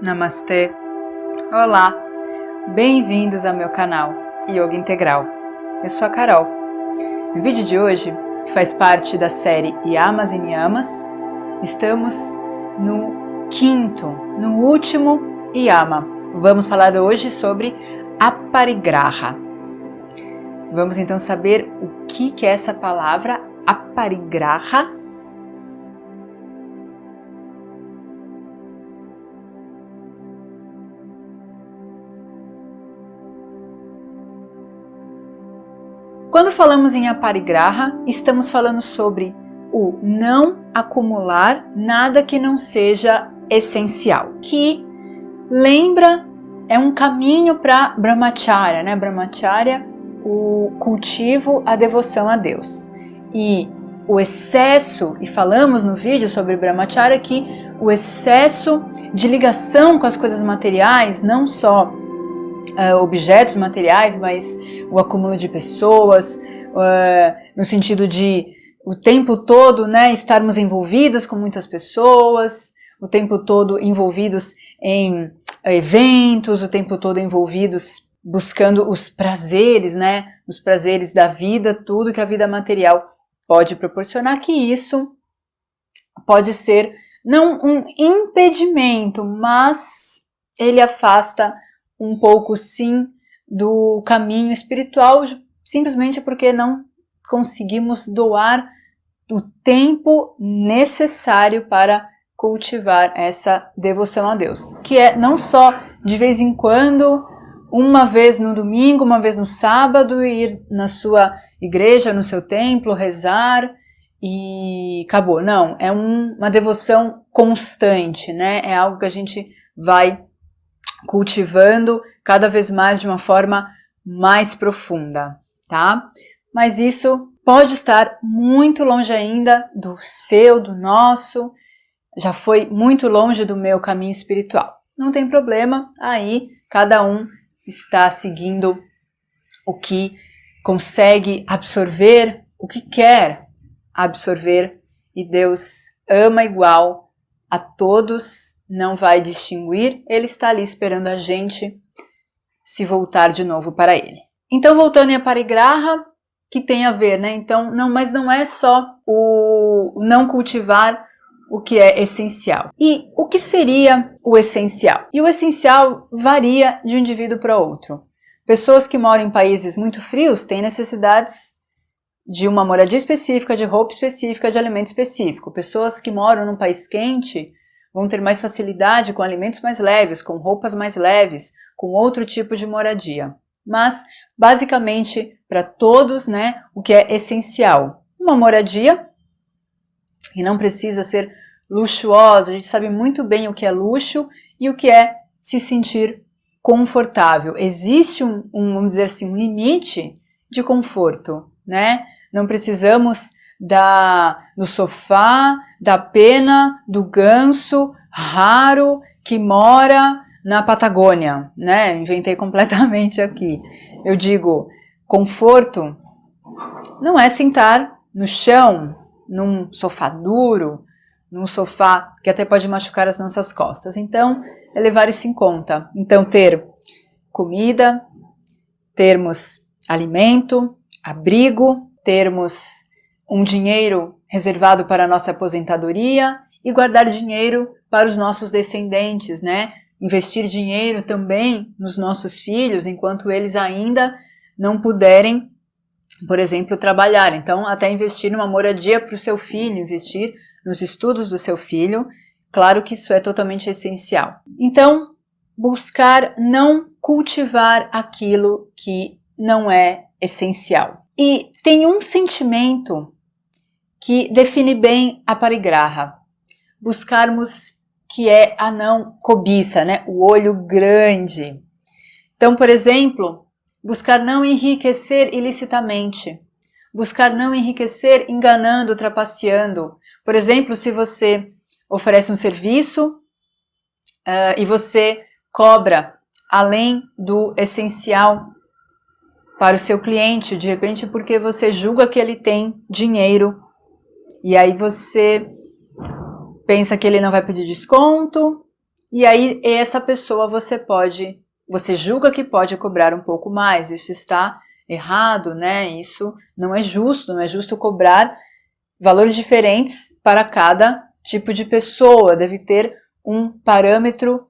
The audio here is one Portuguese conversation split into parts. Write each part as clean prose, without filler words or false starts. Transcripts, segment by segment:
Namastê! Olá! Bem-vindos ao meu canal Yoga Integral. Eu sou a Carol. No vídeo de hoje, que faz parte da série Yamas e Niyamas, estamos no último Yama. Vamos falar hoje sobre Aparigraha. Vamos então saber o que é essa palavra Aparigraha. Quando falamos em Aparigraha, estamos falando sobre o não acumular nada que não seja essencial, que lembra, é um caminho para Brahmacharya, né? Brahmacharya, o cultivo, a devoção a Deus. E o excesso, e falamos no vídeo sobre Brahmacharya, que o excesso de ligação com as coisas materiais, não só objetos materiais, mas o acúmulo de pessoas, no sentido de o tempo todo, né, estarmos envolvidos com muitas pessoas, o tempo todo envolvidos em eventos, o tempo todo envolvidos buscando os prazeres, né, os prazeres da vida, tudo que a vida material pode proporcionar, que isso pode ser não um impedimento, mas ele afasta um pouco sim do caminho espiritual, simplesmente porque não conseguimos doar o tempo necessário para cultivar essa devoção a Deus, que é não só de vez em quando, uma vez no domingo, uma vez no sábado, ir na sua igreja, no seu templo, rezar e acabou. Não, é uma devoção constante, né? É algo que a gente vai cultivando cada vez mais de uma forma mais profunda, tá? Mas isso pode estar muito longe ainda do seu, do nosso, já foi muito longe do meu caminho espiritual. Não tem problema, aí cada um está seguindo o que consegue absorver, o que quer absorver, e Deus ama igual a todos, não vai distinguir, ele está ali esperando a gente se voltar de novo para ele. Então, voltando em Aparigraha, que tem a ver, né? Então, mas não é só o não cultivar o que é essencial. E o que seria o essencial? E o essencial varia de um indivíduo para outro. Pessoas que moram em países muito frios têm necessidades de uma moradia específica, de roupa específica, de alimento específico. Pessoas que moram num país quente vão ter mais facilidade com alimentos mais leves, com roupas mais leves, com outro tipo de moradia. Mas, basicamente, para todos, né, o que é essencial? Uma moradia, que não precisa ser luxuosa, a gente sabe muito bem o que é luxo e o que é se sentir confortável. Existe vamos dizer assim, um limite de conforto, né? Não precisamos do sofá, da pena, do ganso raro que mora na Patagônia, né? Inventei completamente aqui. Eu digo, conforto não é sentar no chão, num sofá duro, num sofá que até pode machucar as nossas costas. Então, é levar isso em conta. Então, ter comida, termos alimento, abrigo, termos um dinheiro reservado para a nossa aposentadoria e guardar dinheiro para os nossos descendentes, né? Investir dinheiro também nos nossos filhos, enquanto eles ainda não puderem, por exemplo, trabalhar. Então, até investir numa moradia para o seu filho, investir nos estudos do seu filho. Claro que isso é totalmente essencial. Então, buscar não cultivar aquilo que não é essencial. E tem um sentimento que define bem a Aparigraha. Buscarmos que é a não cobiça, né? O olho grande. Então, por exemplo, buscar não enriquecer ilicitamente. Buscar não enriquecer enganando, trapaceando. Por exemplo, se você oferece um serviço e você cobra além do essencial para o seu cliente, de repente porque você julga que ele tem dinheiro e aí você pensa que ele não vai pedir desconto E aí essa pessoa você julga que pode cobrar um pouco mais, isso está errado, né? Isso não é justo cobrar valores diferentes para cada tipo de pessoa, deve ter um parâmetro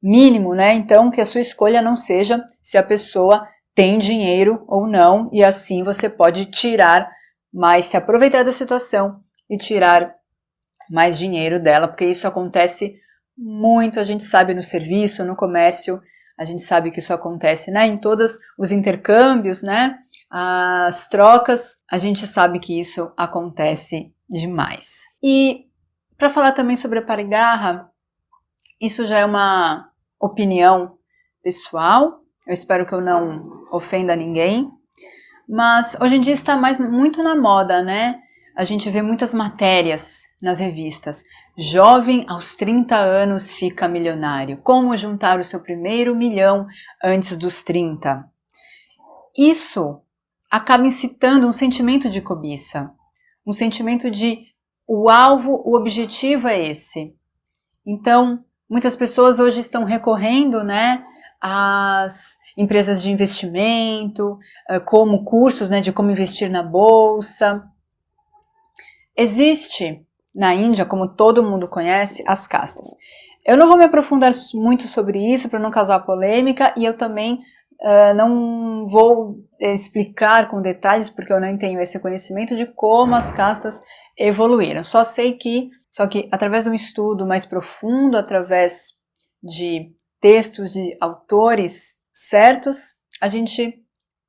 mínimo, né? Então que a sua escolha não seja se a pessoa tem dinheiro ou não, e assim você pode tirar mais, se aproveitar da situação e tirar mais dinheiro dela, porque isso acontece muito, a gente sabe no serviço, no comércio, a gente sabe que isso acontece, né, em todos os intercâmbios, né, as trocas, a gente sabe que isso acontece demais. E para falar também sobre a parigarra, isso já é uma opinião pessoal, eu espero que eu não ofenda ninguém, mas hoje em dia está muito na moda, né? A gente vê muitas matérias nas revistas. Jovem aos 30 anos fica milionário. Como juntar o seu primeiro milhão antes dos 30? Isso acaba incitando um sentimento de cobiça. Um sentimento de o alvo, o objetivo é esse. Então, muitas pessoas hoje estão recorrendo, né, às empresas de investimento, como cursos, né, de como investir na bolsa. Existe na Índia, como todo mundo conhece, as castas. Eu não vou me aprofundar muito sobre isso para não causar polêmica e eu também não vou explicar com detalhes porque eu não tenho esse conhecimento de como as castas evoluíram. Só que através de um estudo mais profundo, através de textos de autores certos, a gente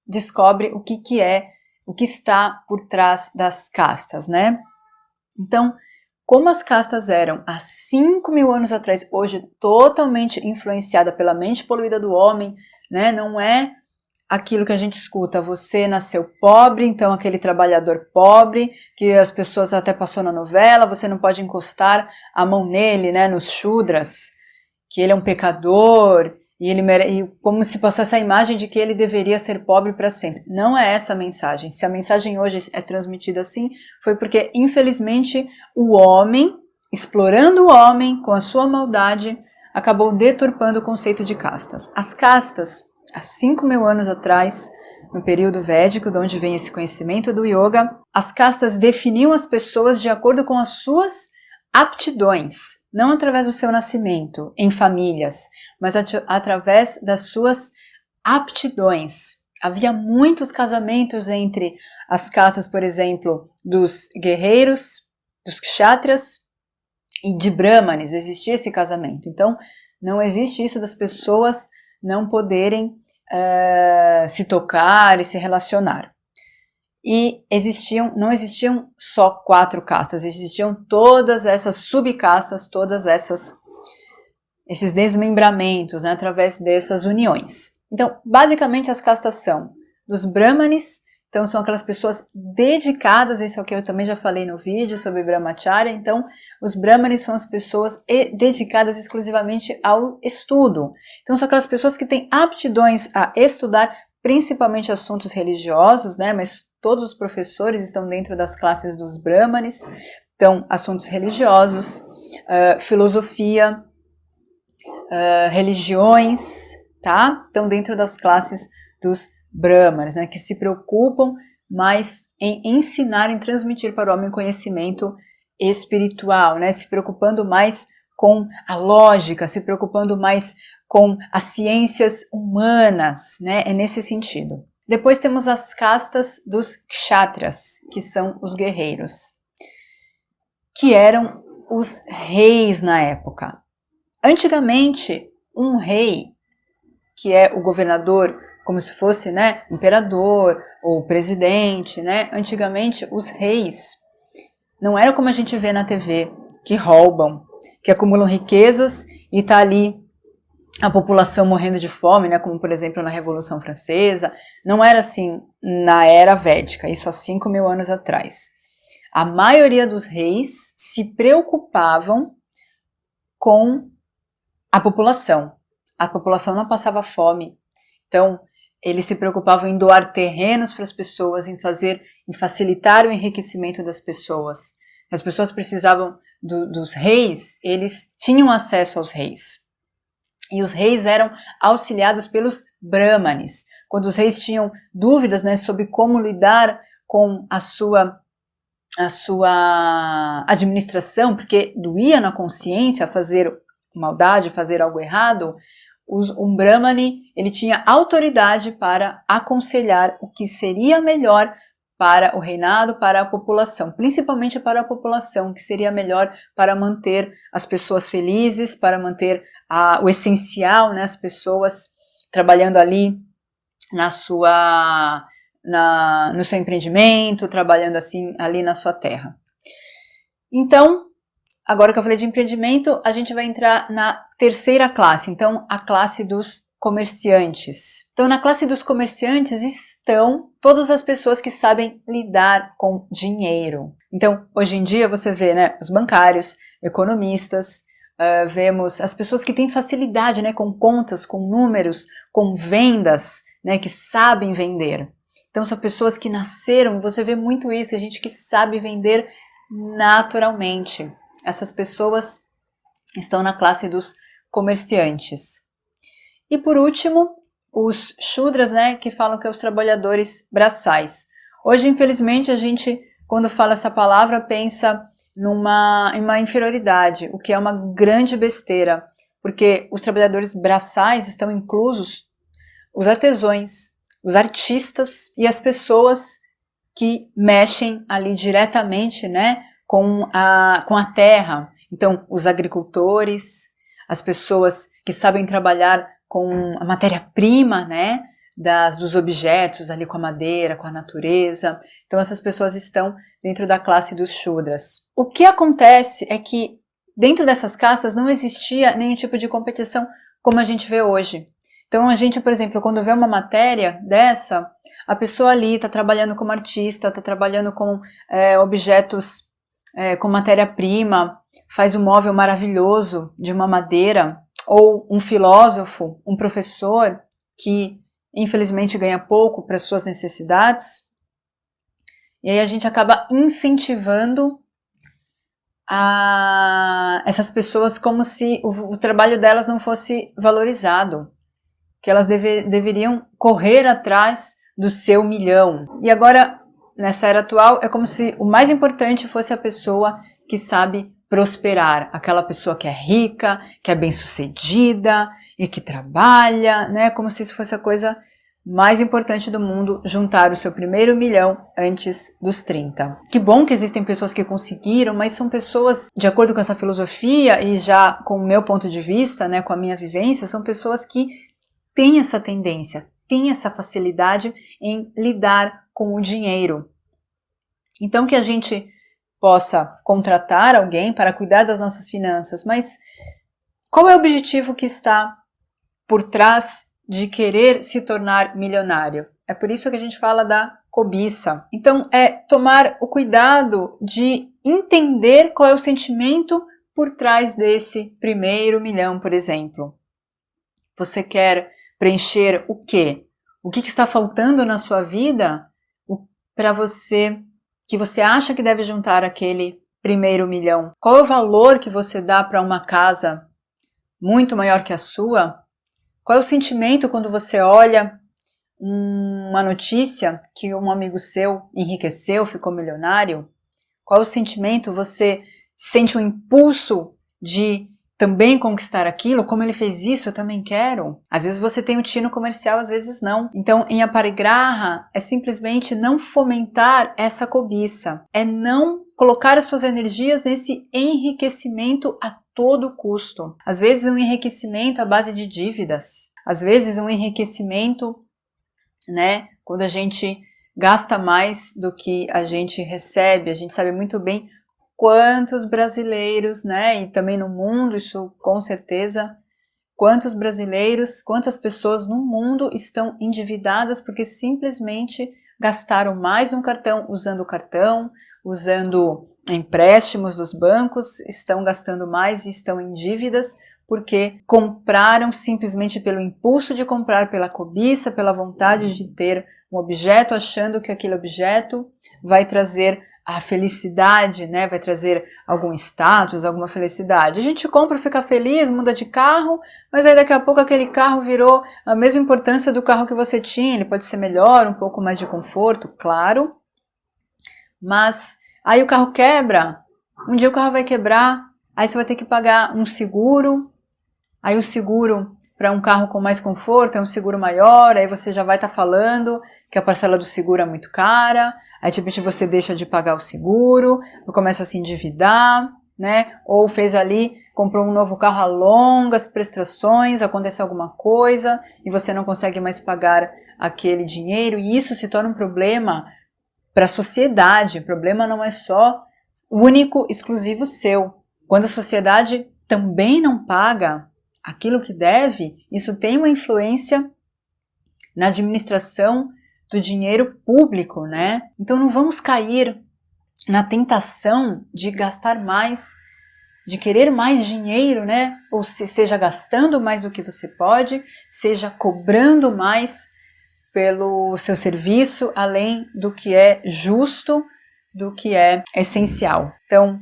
descobre o que está por trás das castas, né? Então, como as castas eram há 5.000 anos atrás, hoje totalmente influenciada pela mente poluída do homem, né? Não é aquilo que a gente escuta, você nasceu pobre, então aquele trabalhador pobre, que as pessoas até passou na novela, você não pode encostar a mão nele, né, nos Shudras, que ele é um pecador, e como se passasse a imagem de que ele deveria ser pobre para sempre. Não é essa a mensagem. Se a mensagem hoje é transmitida assim, foi porque, infelizmente, o homem, explorando o homem com a sua maldade, acabou deturpando o conceito de castas. As castas, há 5.000 anos atrás, no período védico, de onde vem esse conhecimento do yoga, as castas definiam as pessoas de acordo com as suas aptidões, não através do seu nascimento em famílias, mas através das suas aptidões. Havia muitos casamentos entre as castas, por exemplo, dos guerreiros, dos kshatriyas e de brahmanes, existia esse casamento. Então, não existe isso das pessoas não poderem se tocar e se relacionar. E não existiam só 4 castas, existiam todas essas subcastas, esses desmembramentos, né, através dessas uniões. Então, basicamente as castas são dos brahmanes, então são aquelas pessoas dedicadas, isso aqui eu também já falei no vídeo sobre brahmacharya, então os brahmanes são as pessoas dedicadas exclusivamente ao estudo. Então são aquelas pessoas que têm aptidões a estudar, principalmente assuntos religiosos, né, mas todos os professores estão dentro das classes dos brahmanes, então assuntos religiosos, filosofia, religiões, tá? Estão dentro das classes dos brahmanes, né, que se preocupam mais em ensinar, em transmitir para o homem conhecimento espiritual, né, se preocupando mais com a lógica, se preocupando mais com as ciências humanas, né, é nesse sentido. Depois temos as castas dos kshatriyas, que são os guerreiros, que eram os reis na época. Antigamente, um rei, que é o governador, como se fosse, né, imperador ou presidente, né? Antigamente, os reis não eram como a gente vê na TV, que roubam, que acumulam riquezas e tá ali a população morrendo de fome, né, como por exemplo na Revolução Francesa. Não era assim na era védica, isso há 5.000 anos atrás. A maioria dos reis se preocupavam com a população. A população não passava fome. Então, eles se preocupavam em doar terrenos para as pessoas, em facilitar o enriquecimento das pessoas. As pessoas precisavam dos reis, eles tinham acesso aos reis. E os reis eram auxiliados pelos brahmanes. Quando os reis tinham dúvidas, né, sobre como lidar com a sua administração, porque doía na consciência fazer maldade, fazer algo errado, um brahmane, ele tinha autoridade para aconselhar o que seria melhor para o reinado, para a população, principalmente para a população, que seria melhor para manter as pessoas felizes, para manter o essencial, né, as pessoas trabalhando ali no seu empreendimento, trabalhando assim ali na sua terra. Então, agora que eu falei de empreendimento, a gente vai entrar na terceira classe, então a classe dos comerciantes. Então, na classe dos comerciantes estão todas as pessoas que sabem lidar com dinheiro. Então, hoje em dia você vê, né, os bancários, economistas, vemos as pessoas que têm facilidade, né, com contas, com números, com vendas, né, que sabem vender. Então, são pessoas que nasceram, você vê muito isso, a gente que sabe vender naturalmente. Essas pessoas estão na classe dos comerciantes. E por último, os Shudras, né, que falam que são os trabalhadores braçais. Hoje, infelizmente, a gente, quando fala essa palavra, pensa em uma inferioridade, o que é uma grande besteira, porque os trabalhadores braçais estão inclusos os artesãos, os artistas e as pessoas que mexem ali diretamente, né, com a terra. Então, os agricultores, as pessoas que sabem trabalhar com a matéria-prima, né, dos objetos ali com a madeira, com a natureza. Então essas pessoas estão dentro da classe dos Shudras. O que acontece é que dentro dessas castas não existia nenhum tipo de competição como a gente vê hoje. Então a gente, por exemplo, quando vê uma matéria dessa, a pessoa ali está trabalhando como artista, está trabalhando com objetos, com matéria-prima, faz um móvel maravilhoso de uma madeira, ou um filósofo, um professor que infelizmente ganha pouco para suas necessidades. E aí a gente acaba incentivando essas pessoas como se o trabalho delas não fosse valorizado, que elas deveriam correr atrás do seu milhão. E agora, nessa era atual, é como se o mais importante fosse a pessoa que sabe prosperar, aquela pessoa que é rica, que é bem-sucedida e que trabalha, né? Como se isso fosse a coisa mais importante do mundo, juntar o seu primeiro milhão antes dos 30. Que bom que existem pessoas que conseguiram, mas são pessoas, de acordo com essa filosofia e já com o meu ponto de vista, né, com a minha vivência, são pessoas que têm essa tendência, têm essa facilidade em lidar com o dinheiro. Então que a gente possa contratar alguém para cuidar das nossas finanças, mas qual é o objetivo que está por trás de querer se tornar milionário? É por isso que a gente fala da cobiça. Então, é tomar o cuidado de entender qual é o sentimento por trás desse primeiro milhão, por exemplo. Você quer preencher o quê? O que está faltando na sua vida para você, que você acha que deve juntar aquele primeiro milhão? Qual é o valor que você dá para uma casa muito maior que a sua? Qual é o sentimento quando você olha uma notícia que um amigo seu enriqueceu, ficou milionário? Qual é o sentimento? Você sente um impulso de também conquistar aquilo? Como ele fez isso, eu também quero. Às vezes você tem um tino comercial, às vezes não. Então, em Aparigraha, é simplesmente não fomentar essa cobiça. É não colocar as suas energias nesse enriquecimento a todo custo. Às vezes um enriquecimento à base de dívidas. Às vezes um enriquecimento, né, quando a gente gasta mais do que a gente recebe. A gente sabe muito bem quantos brasileiros, né, e também no mundo, isso com certeza, quantos brasileiros, quantas pessoas no mundo estão endividadas porque simplesmente gastaram mais um cartão, usando empréstimos dos bancos, estão gastando mais e estão em dívidas porque compraram simplesmente pelo impulso de comprar, pela cobiça, pela vontade de ter um objeto, achando que aquele objeto vai trazer a felicidade, né? Vai trazer algum status, alguma felicidade. A gente compra, fica feliz, muda de carro, mas aí daqui a pouco aquele carro virou a mesma importância do carro que você tinha. Ele pode ser melhor, um pouco mais de conforto, claro. Mas aí o carro quebra, um dia o carro vai quebrar, aí você vai ter que pagar um seguro, aí o seguro para um carro com mais conforto é um seguro maior, aí você já vai estar falando que a parcela do seguro é muito cara, aí de repente você deixa de pagar o seguro, começa a se endividar, né? Ou fez ali, comprou um novo carro a longas prestações, acontece alguma coisa e você não consegue mais pagar aquele dinheiro, e isso se torna um problema para a sociedade. O problema não é só único, exclusivo seu. Quando a sociedade também não paga aquilo que deve, isso tem uma influência na administração do dinheiro público, né? Então não vamos cair na tentação de gastar mais, de querer mais dinheiro, né? Ou seja, gastando mais do que você pode, seja cobrando mais pelo seu serviço, além do que é justo, do que é essencial. Então,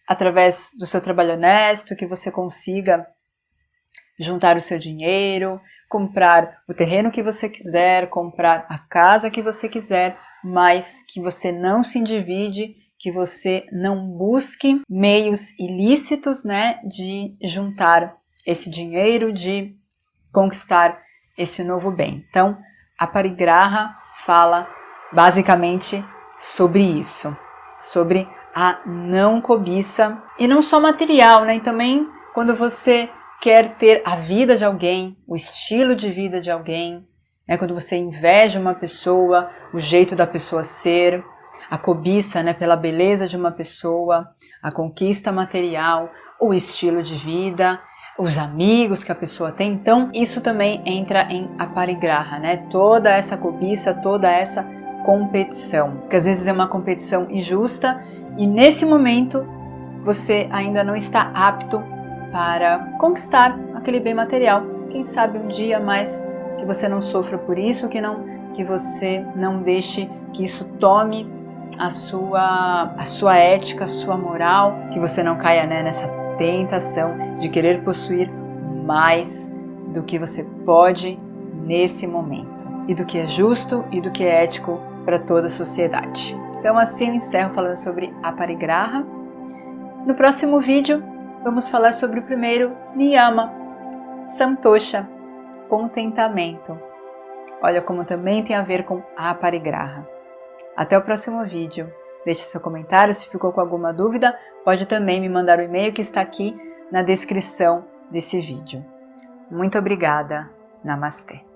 através do seu trabalho honesto, que você consiga juntar o seu dinheiro, comprar o terreno que você quiser, comprar a casa que você quiser, mas que você não se endivide, que você não busque meios ilícitos, né, de juntar esse dinheiro, de conquistar esse novo bem. Então, a Parigraha fala basicamente sobre isso, sobre a não cobiça, e não só material, né? E também quando você quer ter a vida de alguém, o estilo de vida de alguém, né? Quando você inveja uma pessoa, o jeito da pessoa ser, a cobiça, né, pela beleza de uma pessoa, a conquista material, o estilo de vida, os amigos que a pessoa tem. Então isso também entra em aparigraha, né? Toda essa cobiça, toda essa competição, que às vezes é uma competição injusta e nesse momento você ainda não está apto para conquistar aquele bem material. Quem sabe um dia mais que você não sofra por isso, que você não deixe que isso tome a sua ética, a sua moral, que você não caia, né, nessa tentação de querer possuir mais do que você pode nesse momento, e do que é justo e do que é ético para toda a sociedade. Então assim eu encerro falando sobre aparigraha. No próximo vídeo vamos falar sobre o primeiro niyama, santosha, contentamento. Olha como também tem a ver com aparigraha. Até o próximo vídeo. Deixe seu comentário, se ficou com alguma dúvida, pode também me mandar o e-mail que está aqui na descrição desse vídeo. Muito obrigada. Namastê.